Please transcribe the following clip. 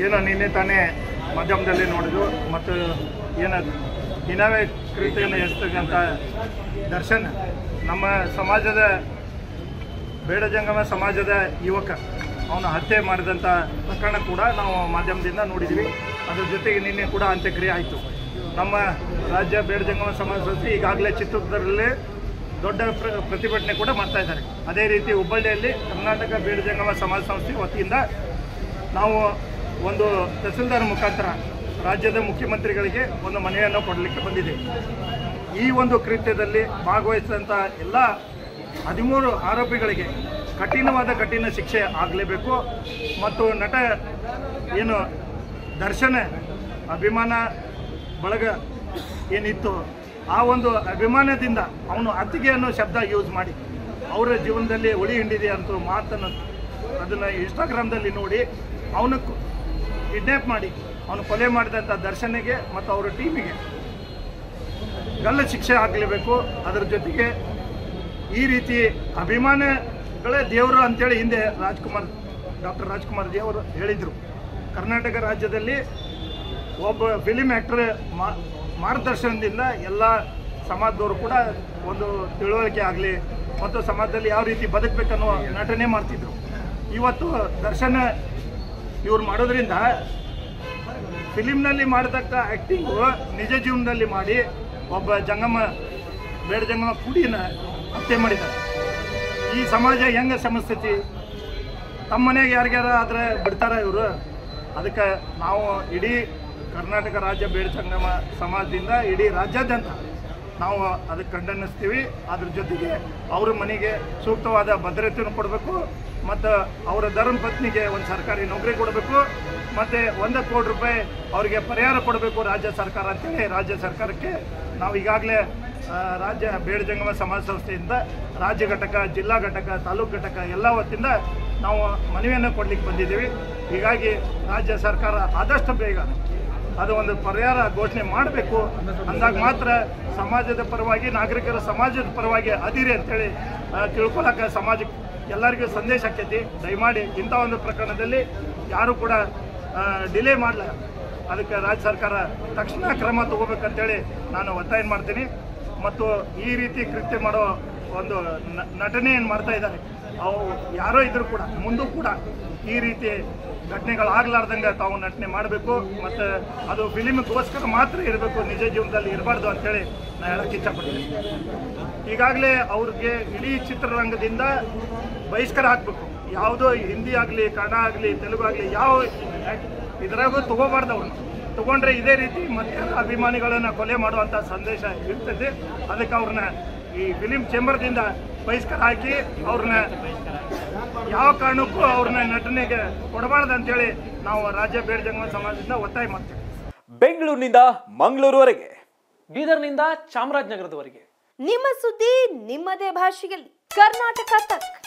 ಏನೋ ನಿನ್ನೆ ತಾನೇ ಮಾಧ್ಯಮದಲ್ಲಿ ನೋಡಿದ್ವು ಮತ್ತು ಏನು ಹಿನಾವೆ ಕೃತಿಯನ್ನು ಎಸ್ತಕ್ಕಂಥ ದರ್ಶನ್ ನಮ್ಮ ಸಮಾಜದ ಬೇಡ ಜಂಗಮ ಸಮಾಜದ ಯುವಕ ಅವನು ಹತ್ಯೆ ಮಾಡಿದಂಥ ಪ್ರಕರಣ ಕೂಡ ನಾವು ಮಾಧ್ಯಮದಿಂದ ನೋಡಿದ್ವಿ. ಅದ್ರ ಜೊತೆಗೆ ನಿನ್ನೆ ಕೂಡ ಅಂತ್ಯಕ್ರಿಯೆ ಆಯಿತು. ನಮ್ಮ ರಾಜ್ಯ ಬೇಡ ಜಂಗಮ ಸಮಾಜ ಸಂಸ್ಥೆ ಈಗಾಗಲೇ ಚಿತ್ರದುರ್ಗದಲ್ಲಿ ದೊಡ್ಡ ಪ್ರತಿಭಟನೆ ಕೂಡ ಮಾಡ್ತಾ ಇದ್ದಾರೆ. ಅದೇ ರೀತಿ ಹುಬ್ಬಳ್ಳಿಯಲ್ಲಿ ಕರ್ನಾಟಕ ಬೇಡ ಜಂಗಮ ಸಮಾಜ ಸಂಸ್ಥೆ ವತಿಯಿಂದ ನಾವು ಒಂದು ತಹಸೀಲ್ದಾರ್ ಮುಖಾಂತರ ರಾಜ್ಯದ ಮುಖ್ಯಮಂತ್ರಿಗಳಿಗೆ ಒಂದು ಮನವಿಯನ್ನು ಕೊಡಲಿಕ್ಕೆ ಬಂದಿದೆ. ಈ ಒಂದು ಕೃತ್ಯದಲ್ಲಿ ಭಾಗವಹಿಸಿದಂಥ ಎಲ್ಲ 13 ಆರೋಪಿಗಳಿಗೆ ಕಠಿಣ ಶಿಕ್ಷೆ ಆಗಲೇಬೇಕು ಮತ್ತು ನಟ ಏನು ದರ್ಶನ ಅಭಿಮಾನ ಬಳಗ ಏನಿತ್ತು ಆ ಒಂದು ಅಭಿಮಾನದಿಂದ ಅವನು ಅತ್ತಿಗೆ ಅನ್ನೋ ಶಬ್ದ ಯೂಸ್ ಮಾಡಿ ಅವರ ಜೀವನದಲ್ಲಿ ಒಳಿ ಹಿಂಡಿದೆ ಅಂತ ಮಾತನ್ನು ಅದನ್ನು ಇನ್ಸ್ಟಾಗ್ರಾಮ್ದಲ್ಲಿ ನೋಡಿ ಅವನು ಕಿಡ್ನ್ಯಾಪ್ ಮಾಡಿ ಅವನು ಕೊಲೆ ಮಾಡಿದಂಥ ದರ್ಶನಿಗೆ ಮತ್ತು ಅವರ ಟೀಮಿಗೆ ಗಲ್ಲ ಶಿಕ್ಷೆ ಆಗಲೇಬೇಕು. ಅದರ ಜೊತೆಗೆ ಈ ರೀತಿ ಅಭಿಮಾನಗಳೇ ದೇವರು ಅಂತೇಳಿ ಹಿಂದೆ ಡಾಕ್ಟರ್ ರಾಜ್ಕುಮಾರ್ ಜಿ ಅವರು ಹೇಳಿದರು. ಕರ್ನಾಟಕ ರಾಜ್ಯದಲ್ಲಿ ಒಬ್ಬ ಫಿಲಿಮ್ ಆ್ಯಕ್ಟರ್ ಮಾರ್ಗದರ್ಶನದಿಂದ ಎಲ್ಲ ಸಮಾಜದವರು ಕೂಡ ಒಂದು ತಿಳುವಳಿಕೆ ಆಗಲಿ ಮತ್ತು ಸಮಾಜದಲ್ಲಿ ಯಾವ ರೀತಿ ಬದುಕಬೇಕನ್ನೋ ನಟನೆ ಮಾಡ್ತಿದ್ರು. ಇವತ್ತು ದರ್ಶನ ಇವ್ರು ಮಾಡೋದ್ರಿಂದ ಫಿಲಿಮ್ನಲ್ಲಿ ಮಾಡತಕ್ಕ ಆ್ಯಕ್ಟಿಂಗು ನಿಜ ಜೀವನದಲ್ಲಿ ಮಾಡಿ ಒಬ್ಬ ಬೇಡ ಜಂಗಮ ಕುಡಿನ ಹತ್ಯೆ ಮಾಡಿದ್ದಾರೆ. ಈ ಸಮಾಜ ಹೆಂಗೆ ಸಮಸ್ಥಿತಿ ತಮ್ಮ ಮನೆಗೆ ಯಾರಿಗಾರ ಆದರೆ ಬಿಡ್ತಾರ ಇವರು? ಅದಕ್ಕೆ ನಾವು ಇಡೀ ಕರ್ನಾಟಕ ರಾಜ್ಯ ಬೇಡ ಜಂಗಮ ಸಮಾಜದಿಂದ ಇಡೀ ರಾಜ್ಯಾದ್ಯಂತ ನಾವು ಅದಕ್ಕೆ ಖಂಡನಿಸ್ತೀವಿ. ಅದ್ರ ಜೊತೆಗೆ ಅವ್ರ ಮನೆಗೆ ಸೂಕ್ತವಾದ ಭದ್ರತೆಯನ್ನು ಕೊಡಬೇಕು ಮತ್ತು ಅವರ ಧರ್ಮಪತ್ನಿಗೆ ಒಂದು ಸರ್ಕಾರಿ ನೌಕರಿ ಕೊಡಬೇಕು ಮತ್ತು 1 ಕೋಟಿ ರೂಪಾಯಿ ಅವರಿಗೆ ಪರಿಹಾರ ಕೊಡಬೇಕು ರಾಜ್ಯ ಸರ್ಕಾರ ಅಂತೇಳಿ ರಾಜ್ಯ ಸರ್ಕಾರಕ್ಕೆ ನಾವು ಈಗಾಗಲೇ ರಾಜ್ಯ ಬೇಡ ಜಂಗಮ ಸಮಾಜ ಸಂಸ್ಥೆಯಿಂದ ರಾಜ್ಯ ಘಟಕ, ಜಿಲ್ಲಾ ಘಟಕ, ತಾಲೂಕು ಘಟಕ ಎಲ್ಲ ವತಿಯಿಂದ ನಾವು ಮನವಿಯನ್ನು ಕೊಡಲಿಕ್ಕೆ ಬಂದಿದ್ದೀವಿ. ಹೀಗಾಗಿ ರಾಜ್ಯ ಸರ್ಕಾರ ಆದಷ್ಟು ಬೇಗ ಅದು ಒಂದು ಪರಿಹಾರ ಘೋಷಣೆ ಮಾಡಬೇಕು. ಅಂದಾಗ ಮಾತ್ರ ಸಮಾಜದ ಪರವಾಗಿ ನಾಗರಿಕರ ಸಮಾಜದ ಪರವಾಗಿ ಅದಿರಿ ಅಂತೇಳಿ ತಿಳ್ಕೊಳಕ್ಕೆ ಸಮಾಜಕ್ಕೆ ಎಲ್ಲರಿಗೂ ಸಂದೇಶ ಆಕೈತಿ. ದಯಮಾಡಿ ಇಂಥ ಒಂದು ಪ್ರಕರಣದಲ್ಲಿ ಯಾರೂ ಕೂಡ ಡಿಲೇ ಮಾಡಲ್ಲ. ಅದಕ್ಕೆ ರಾಜ್ಯ ಸರ್ಕಾರ ತಕ್ಷಣ ಕ್ರಮ ತಗೋಬೇಕಂತೇಳಿ ನಾನು ಒತ್ತಾಯ ಮಾಡ್ತೀನಿ. ಮತ್ತು ಈ ರೀತಿ ಕೃತ್ಯ ಮಾಡೋ ಒಂದು ನಟನೆ ಏನು ಮಾಡ್ತಾ ಇದ್ದಾರೆ ಅವು ಯಾರೋ ಇದ್ರೂ ಕೂಡ ಮುಂದೂ ಕೂಡ ಈ ರೀತಿ ಘಟನೆಗಳಾಗಲಾರ್ದಂಗೆ ತಾವು ನಟನೆ ಮಾಡಬೇಕು ಮತ್ತು ಅದು ಫಿಲಿಮ್ಗೋಸ್ಕರ ಮಾತ್ರ ಇರಬೇಕು, ನಿಜ ಜೀವನದಲ್ಲಿ ಇರಬಾರ್ದು ಅಂತೇಳಿ ನಾನು ಹೇಳೋಕ್ಕೆ ಇಷ್ಟಪಡ್ತೀನಿ. ಈಗಾಗಲೇ ಅವ್ರಿಗೆ ಇಡೀ ಚಿತ್ರರಂಗದಿಂದ ಬಹಿಷ್ಕಾರ ಹಾಕಬೇಕು. ಯಾವುದೋ ಹಿಂದಿ ಆಗಲಿ, ಕನ್ನಡ ಆಗಲಿ, ತೆಲುಗು ಆಗಲಿ ಯಾವ ಇದರಾಗೂ ತೊಗೋಬಾರ್ದು. ಅವ್ರನ್ನ ತೊಗೊಂಡ್ರೆ ಇದೇ ರೀತಿ ಮತ್ತೆ ಅಭಿಮಾನಿಗಳನ್ನು ಕೊಲೆ ಮಾಡುವಂಥ ಸಂದೇಶ ಇರ್ತದೆ. ಅದಕ್ಕೆ ಅವ್ರನ್ನ ಈ ಫಿಲಿಮ್ ಚೇಂಬರ್ದಿಂದ ಬಹಿಷ್ಕಾರ ಹಾಕಿ ಅವ್ರನ್ನ ಯಾವ ಕಾರಣಕ್ಕೂ ಅವ್ರನ್ನ ನಟನೆಗೆ ಕೊಡಬಾರ್ದು ಅಂತೇಳಿ ನಾವು ರಾಜ್ಯ ಬೇಡ ಜಂಗಮ ಸಮಾಜದಿಂದ ಒತ್ತಾಯ ಮಾಡ್ತೇವೆ. ಬೆಂಗಳೂರಿನಿಂದ ಮಂಗಳೂರುವರೆಗೆ, ಬೀದರ್ನಿಂದ ಚಾಮರಾಜನಗರದವರೆಗೆ ನಿಮ್ಮ ಸುದ್ದಿ ನಿಮ್ಮದೇ ಭಾಷೆಯಲ್ಲಿ ಕರ್ನಾಟಕ ತಕ್.